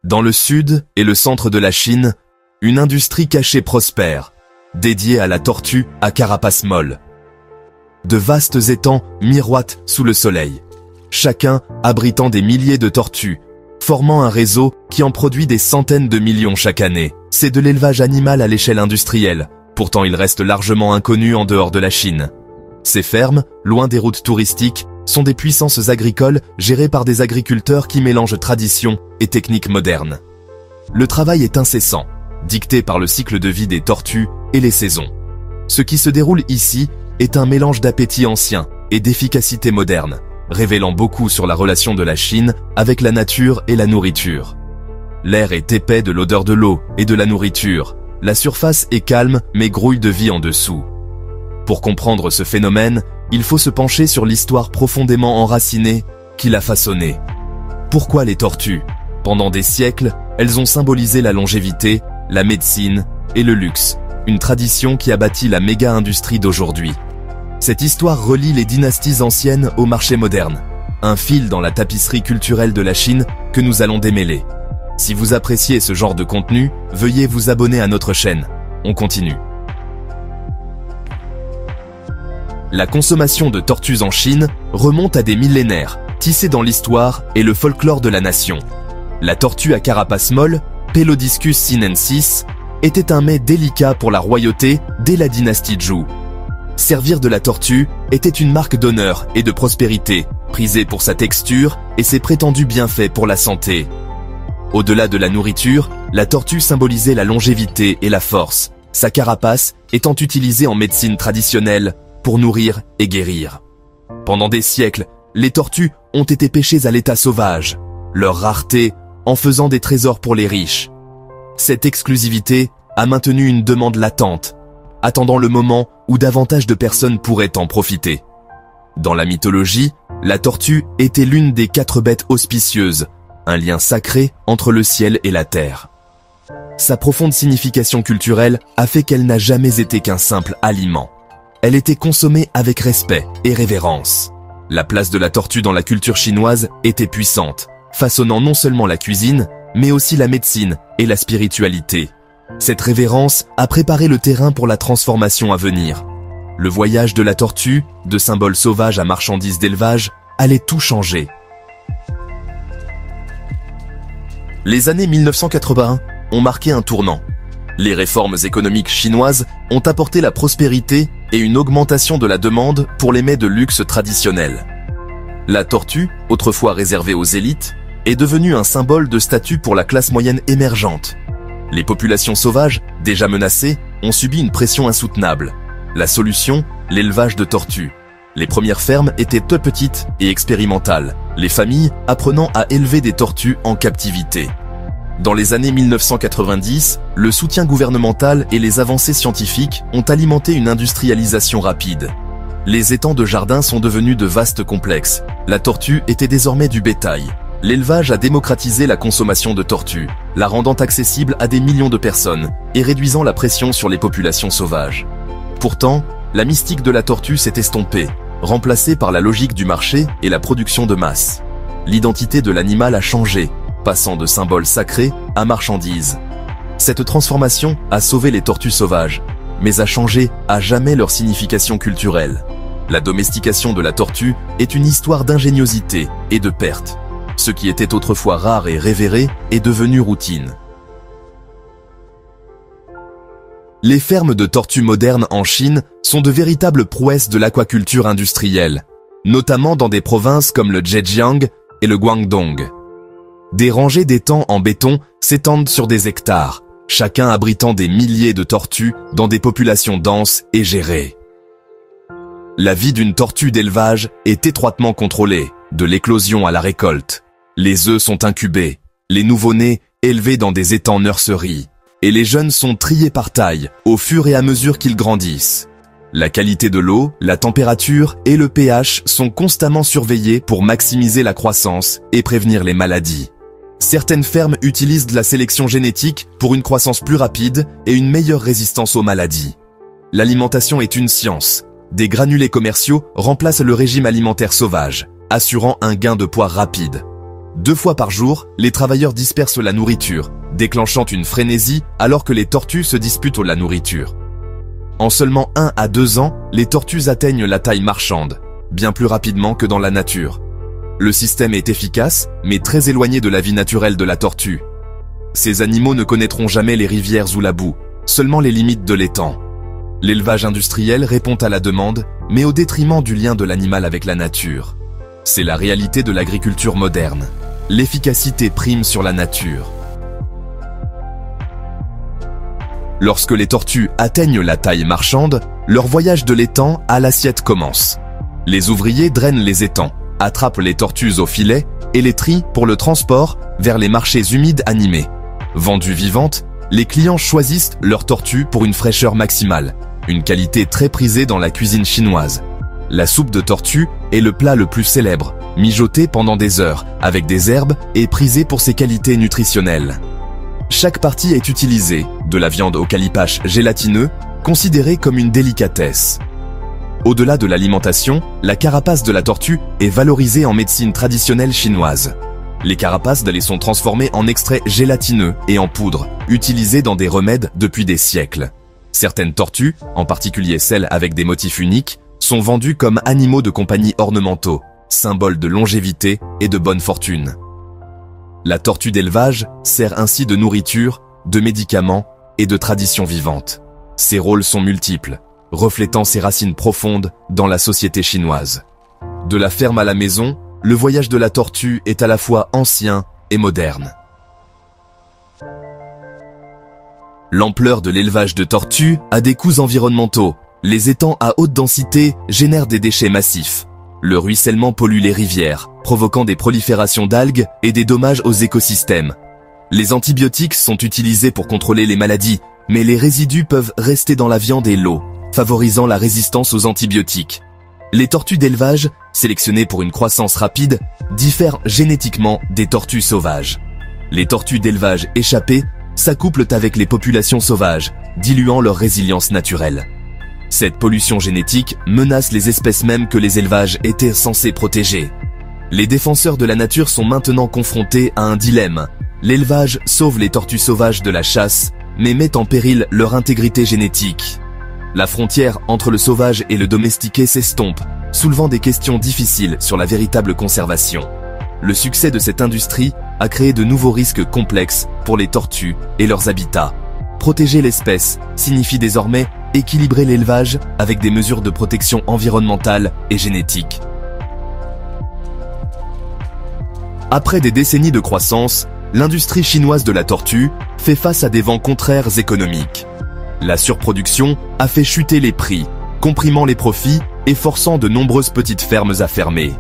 Dans le sud et le centre de la Chine, une industrie cachée prospère, dédiée à la tortue à carapace molle. De vastes étangs miroitent sous le soleil, chacun abritant des milliers de tortues, formant un réseau qui en produit des centaines de millions chaque année. C'est de l'élevage animal à l'échelle industrielle, pourtant il reste largement inconnu en dehors de la Chine. Ces fermes, loin des routes touristiques, sont des puissances agricoles gérées par des agriculteurs qui mélangent tradition et techniques modernes. Le travail est incessant, dicté par le cycle de vie des tortues et les saisons. Ce qui se déroule ici est un mélange d'appétit ancien et d'efficacité moderne, révélant beaucoup sur la relation de la Chine avec la nature et la nourriture. L'air est épais de l'odeur de l'eau et de la nourriture. La surface est calme mais grouille de vie en dessous. Pour comprendre ce phénomène, il faut se pencher sur l'histoire profondément enracinée qui l'a façonné. Pourquoi les tortues? Pendant des siècles, elles ont symbolisé la longévité, la médecine et le luxe, une tradition qui a bâti la méga-industrie d'aujourd'hui. Cette histoire relie les dynasties anciennes au marché moderne, un fil dans la tapisserie culturelle de la Chine que nous allons démêler. Si vous appréciez ce genre de contenu, veuillez vous abonner à notre chaîne. On continue. La consommation de tortues en Chine remonte à des millénaires, tissée dans l'histoire et le folklore de la nation. La tortue à carapace molle, Pelodiscus sinensis, était un mets délicat pour la royauté dès la dynastie Zhou. Servir de la tortue était une marque d'honneur et de prospérité, prisée pour sa texture et ses prétendus bienfaits pour la santé. Au-delà de la nourriture, la tortue symbolisait la longévité et la force, sa carapace étant utilisée en médecine traditionnelle pour nourrir et guérir. Pendant des siècles, les tortues ont été pêchées à l'état sauvage, leur rareté en faisant des trésors pour les riches. Cette exclusivité a maintenu une demande latente, attendant le moment où davantage de personnes pourraient en profiter. Dans la mythologie, la tortue était l'une des 4 bêtes auspicieuses, un lien sacré entre le ciel et la terre. Sa profonde signification culturelle a fait qu'elle n'a jamais été qu'un simple aliment. Elle était consommée avec respect et révérence. La place de la tortue dans la culture chinoise était puissante, façonnant non seulement la cuisine, mais aussi la médecine et la spiritualité. Cette révérence a préparé le terrain pour la transformation à venir. Le voyage de la tortue, de symbole sauvage à marchandise d'élevage, allait tout changer. Les années 1980 ont marqué un tournant. Les réformes économiques chinoises ont apporté la prospérité et une augmentation de la demande pour les mets de luxe traditionnels. La tortue, autrefois réservée aux élites, est devenue un symbole de statut pour la classe moyenne émergente. Les populations sauvages, déjà menacées, ont subi une pression insoutenable. La solution, l'élevage de tortues. Les premières fermes étaient toutes petites et expérimentales, les familles apprenant à élever des tortues en captivité. Dans les années 1990, le soutien gouvernemental et les avancées scientifiques ont alimenté une industrialisation rapide. Les étangs de jardin sont devenus de vastes complexes. La tortue était désormais du bétail. L'élevage a démocratisé la consommation de tortues, la rendant accessible à des millions de personnes et réduisant la pression sur les populations sauvages. Pourtant, la mystique de la tortue s'est estompée, remplacée par la logique du marché et la production de masse. L'identité de l'animal a changé, passant de symbole sacré à marchandise. Cette transformation a sauvé les tortues sauvages, mais a changé à jamais leur signification culturelle. La domestication de la tortue est une histoire d'ingéniosité et de perte. Ce qui était autrefois rare et révéré est devenu routine. Les fermes de tortues modernes en Chine sont de véritables prouesses de l'aquaculture industrielle, notamment dans des provinces comme le Zhejiang et le Guangdong. Des rangées d'étangs en béton s'étendent sur des hectares, chacun abritant des milliers de tortues dans des populations denses et gérées. La vie d'une tortue d'élevage est étroitement contrôlée, de l'éclosion à la récolte. Les œufs sont incubés, les nouveau-nés élevés dans des étangs nurseries, et les jeunes sont triés par taille au fur et à mesure qu'ils grandissent. La qualité de l'eau, la température et le pH sont constamment surveillés pour maximiser la croissance et prévenir les maladies. Certaines fermes utilisent de la sélection génétique pour une croissance plus rapide et une meilleure résistance aux maladies. L'alimentation est une science. Des granulés commerciaux remplacent le régime alimentaire sauvage, assurant un gain de poids rapide. 2 fois par jour, les travailleurs dispersent la nourriture, déclenchant une frénésie alors que les tortues se disputent la nourriture. En seulement 1 à 2 ans, les tortues atteignent la taille marchande, bien plus rapidement que dans la nature. Le système est efficace, mais très éloigné de la vie naturelle de la tortue. Ces animaux ne connaîtront jamais les rivières ou la boue, seulement les limites de l'étang. L'élevage industriel répond à la demande, mais au détriment du lien de l'animal avec la nature. C'est la réalité de l'agriculture moderne. L'efficacité prime sur la nature. Lorsque les tortues atteignent la taille marchande, leur voyage de l'étang à l'assiette commence. Les ouvriers drainent les étangs, attrapent les tortues au filet et les trient pour le transport vers les marchés humides animés. Vendues vivantes, les clients choisissent leur tortue pour une fraîcheur maximale, une qualité très prisée dans la cuisine chinoise. La soupe de tortue est le plat le plus célèbre, mijoté pendant des heures avec des herbes et prisé pour ses qualités nutritionnelles. Chaque partie est utilisée, de la viande au calipache gélatineux, considérée comme une délicatesse. Au-delà de l'alimentation, la carapace de la tortue est valorisée en médecine traditionnelle chinoise. Les carapaces d'elles sont transformées en extraits gélatineux et en poudre, utilisés dans des remèdes depuis des siècles. Certaines tortues, en particulier celles avec des motifs uniques, sont vendues comme animaux de compagnie ornementaux, symboles de longévité et de bonne fortune. La tortue d'élevage sert ainsi de nourriture, de médicaments et de tradition vivante. Ses rôles sont multiples, reflétant ses racines profondes dans la société chinoise. De la ferme à la maison, le voyage de la tortue est à la fois ancien et moderne. L'ampleur de l'élevage de tortues a des coûts environnementaux. Les étangs à haute densité génèrent des déchets massifs. Le ruissellement pollue les rivières, provoquant des proliférations d'algues et des dommages aux écosystèmes. Les antibiotiques sont utilisés pour contrôler les maladies, mais les résidus peuvent rester dans la viande et l'eau, favorisant la résistance aux antibiotiques. Les tortues d'élevage, sélectionnées pour une croissance rapide, diffèrent génétiquement des tortues sauvages. Les tortues d'élevage échappées s'accouplent avec les populations sauvages, diluant leur résilience naturelle. Cette pollution génétique menace les espèces mêmes que les élevages étaient censés protéger. Les défenseurs de la nature sont maintenant confrontés à un dilemme. L'élevage sauve les tortues sauvages de la chasse, mais met en péril leur intégrité génétique. La frontière entre le sauvage et le domestiqué s'estompe, soulevant des questions difficiles sur la véritable conservation. Le succès de cette industrie a créé de nouveaux risques complexes pour les tortues et leurs habitats. Protéger l'espèce signifie désormais équilibrer l'élevage avec des mesures de protection environnementale et génétique. Après des décennies de croissance, l'industrie chinoise de la tortue fait face à des vents contraires économiques. La surproduction a fait chuter les prix, comprimant les profits et forçant de nombreuses petites fermes à fermer.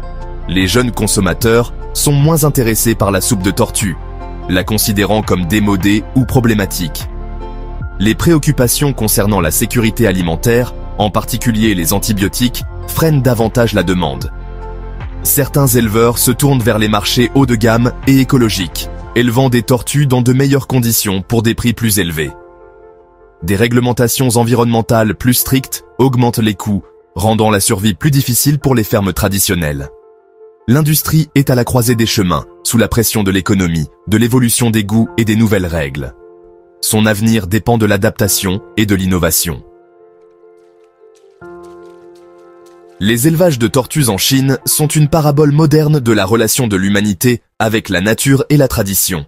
Les jeunes consommateurs sont moins intéressés par la soupe de tortue, la considérant comme démodée ou problématique. Les préoccupations concernant la sécurité alimentaire, en particulier les antibiotiques, freinent davantage la demande. Certains éleveurs se tournent vers les marchés haut de gamme et écologiques, élevant des tortues dans de meilleures conditions pour des prix plus élevés. Des réglementations environnementales plus strictes augmentent les coûts, rendant la survie plus difficile pour les fermes traditionnelles. L'industrie est à la croisée des chemins, sous la pression de l'économie, de l'évolution des goûts et des nouvelles règles. Son avenir dépend de l'adaptation et de l'innovation. Les élevages de tortues en Chine sont une parabole moderne de la relation de l'humanité avec la nature et la tradition.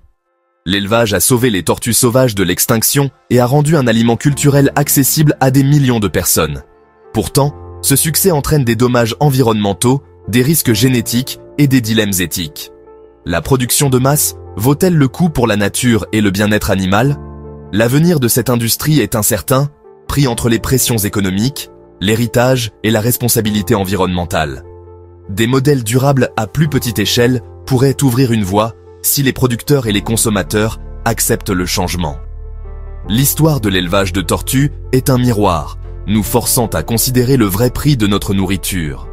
L'élevage a sauvé les tortues sauvages de l'extinction et a rendu un aliment culturel accessible à des millions de personnes. Pourtant, ce succès entraîne des dommages environnementaux, des risques génétiques et des dilemmes éthiques. La production de masse vaut-elle le coût pour la nature et le bien-être animal ? L'avenir de cette industrie est incertain, pris entre les pressions économiques, l'héritage et la responsabilité environnementale. Des modèles durables à plus petite échelle pourraient ouvrir une voie si les producteurs et les consommateurs acceptent le changement. L'histoire de l'élevage de tortues est un miroir, nous forçant à considérer le vrai prix de notre nourriture.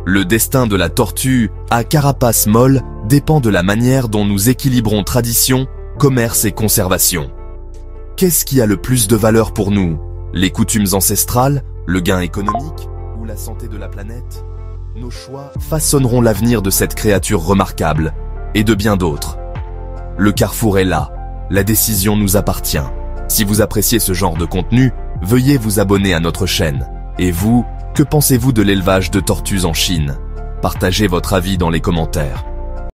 Le destin de la tortue à carapace molle dépend de la manière dont nous équilibrons tradition, commerce et conservation. Qu'est-ce qui a le plus de valeur pour nous? Les coutumes ancestrales, le gain économique ou la santé de la planète? Nos choix façonneront l'avenir de cette créature remarquable, et de bien d'autres. Le carrefour est là, la décision nous appartient. Si vous appréciez ce genre de contenu, veuillez vous abonner à notre chaîne. Et vous, que pensez-vous de l'élevage de tortues en Chine? Partagez votre avis dans les commentaires.